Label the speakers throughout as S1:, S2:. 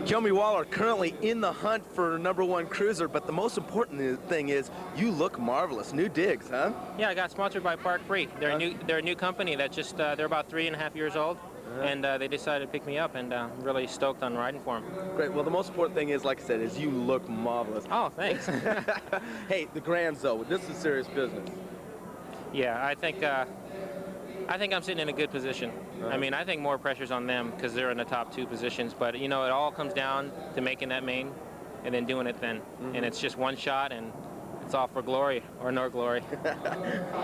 S1: Kiyomi Waller currently in the hunt for #1 cruiser, but the most important thing is you look marvelous. New digs, huh?
S2: Yeah, I got sponsored by Park Free. They're a new company that just they're about 3.5 years old, and they decided to pick me up, and I'm really stoked on riding for them.
S1: Great. Well, the most important thing is, like I said, is you look marvelous.
S2: Oh, thanks.
S1: Hey, the GRANDS though, this is serious business.
S2: Yeah, I think I'm sitting in a good position. I mean, I think more pressure's on them because they're in the top 2 positions. But you know, it all comes down to making that main, and then doing it then. And it's just one shot, and it's all for glory or no glory.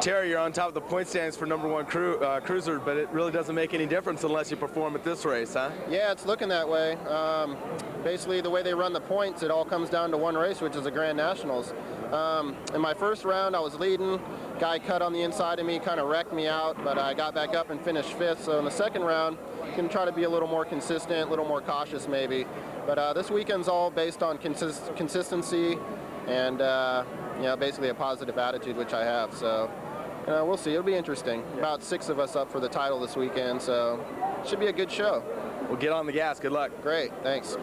S1: Terry, you're on top of the point standings for #1 cruiser, but it really doesn't make any difference unless you perform at this race, huh?
S3: Yeah, it's looking that way. Basically, the way they run the points, it all comes down to one race, which is the Grand Nationals. In my first round, I was leading. Guy cut on the inside of me, kind of wrecked me out, but I got back up and finished 5th. So in the second round, I'm going to try to be a little more consistent, a little more cautious maybe. But this weekend's all based on consistency and basically a positive attitude, which I have. So we'll see. It'll be interesting. About 6 of us up for the title this weekend, so it should be a good show.
S1: We'll get on the gas. Good luck.
S3: Great. Thanks.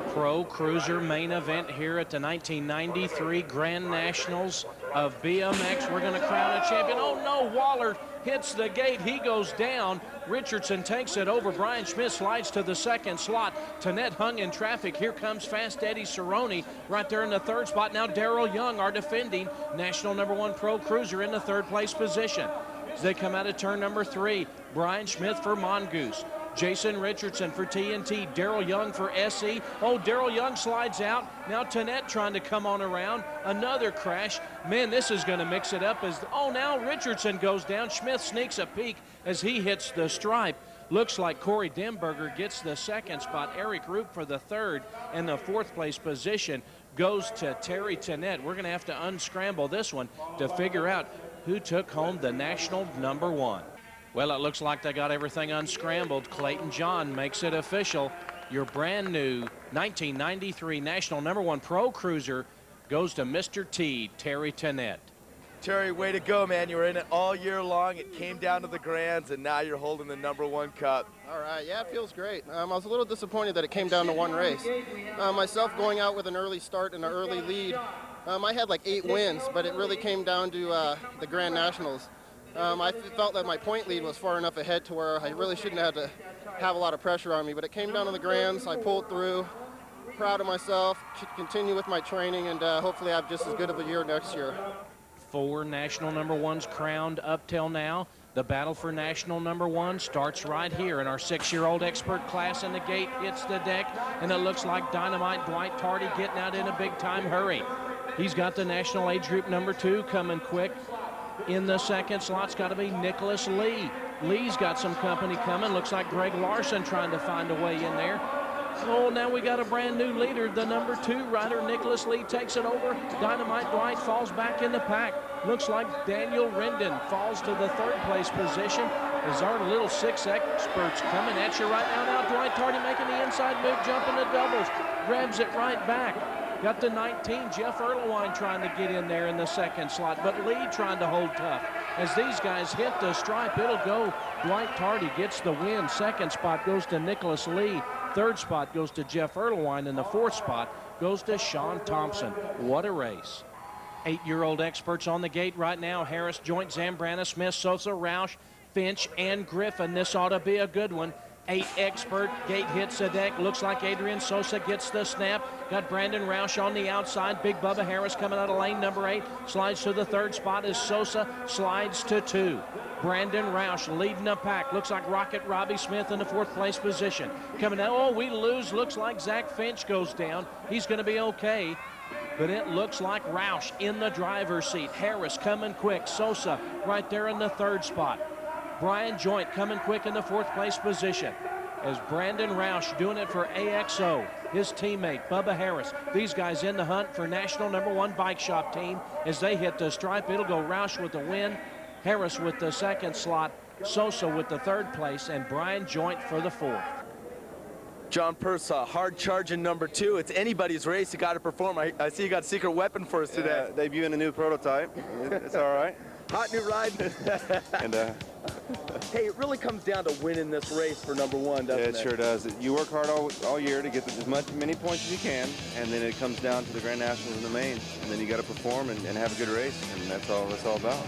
S4: Pro Cruiser main event here at the 1993 Grand Nationals of BMX. We're going to crown a champion. Oh no, Waller hits the gate. He goes down. Richardson takes it over. Brian Schmidt slides to the 2nd slot. Tanette hung in traffic. Here comes Fast Eddie Cerrone right there in the 3rd spot. Now Daryl Young, our defending national #1 Pro Cruiser, in the 3rd place position. As they come out of turn number 3, Brian Schmidt for Mongoose. Jason Richardson for TNT, Daryl Young for SE. Oh, Daryl Young slides out. Now Tanette trying to come on around. Another crash. Man, this is going to mix it up. Now Richardson goes down. Smith sneaks a peek as he hits the stripe. Looks like Corey Demberger gets the 2nd spot. Eric Roop for the 3rd, and the 4th place position goes to Terry Tanette. We're going to have to unscramble this one to figure out who took home the national #1. Well, it looks like they got everything unscrambled. Clayton John makes it official. Your brand new 1993 national #1 Pro Cruiser goes to Mr. T, Terry Tanette.
S1: Terry, way to go, man. You were in it all year long. It came down to the GRANDS, and now you're holding the #1 cup.
S3: All right, yeah, it feels great. I was a little disappointed that it came down to one race. Myself going out with an early start and an early lead, I had like 8 wins, but it really came down to the Grand Nationals. I felt that my point lead was far enough ahead to where I really shouldn't have to have a lot of pressure on me, but it came down to the GRANDS. I pulled through. Proud of myself. Continue with my training, and hopefully I have just as good of a year next year.
S4: 4 national #1s crowned up till now. The battle for national #1 starts right here in our 6-year-old expert class, and the gate hits the deck, and it looks like Dynamite Dwight Tardy getting out in a big-time hurry. He's got the national age group #2 coming quick. In the 2nd slot's got to be Nicholas Lee. Lee's got some company coming. Looks like Greg Larson trying to find a way in there. Oh, now we got a brand new leader. The #2 rider, Nicholas Lee, takes it over. Dynamite Dwight falls back in the pack. Looks like Daniel Rendon falls to the 3rd place position. As our little 6 experts coming at you right now. Now Dwight Tardy making the inside move, jumping the doubles. Grabs it right back. Got the 19, Jeff Erlewine trying to get in there in the 2nd slot, but Lee trying to hold tough. As these guys hit the stripe, it'll go. Dwight Tardy gets the win. 2nd spot goes to Nicholas Lee. 3rd spot goes to Jeff Erlewine, and the 4th spot goes to Sean Thompson. What a race. 8-year-old experts on the gate right now. Harris, Joint, Zambrana, Smith, Sosa, Roush, Finch, and Griffin. This ought to be a good one. 8 expert, gate hits the deck. Looks like Adrian Sosa gets the snap. Got Brandon Roush on the outside. Big Bubba Harris coming out of lane #8. Slides to the 3rd spot as Sosa slides to 2. Brandon Roush leading the pack. Looks like Rocket Robbie Smith in the 4th place position. Coming out, oh, we lose. Looks like Zach Finch goes down. He's going to be okay. But it looks like Roush in the driver's seat. Harris coming quick. Sosa right there in the 3rd spot. Brian Joint coming quick in the 4th place position. As Brandon Roush doing it for AXO, his teammate Bubba Harris. These guys in the hunt for national #1 bike shop team. As they hit the stripe, it'll go Roush with the win, Harris with the 2nd slot, Sosa with the 3rd place, and Brian Joint for the 4th.
S1: John Pursa, hard charging #2. It's anybody's race. You got to perform. I see you got a secret weapon for us today.
S5: Debuting a new prototype. It's all right.
S1: Hot new ride.
S5: And
S1: Hey, it really comes down to winning this race for number one, doesn't it?
S5: It sure does. You work hard all year to get many points as you can, and then it comes down to the Grand Nationals in the main, and then you got to perform and have a good race, and that's all it's all about.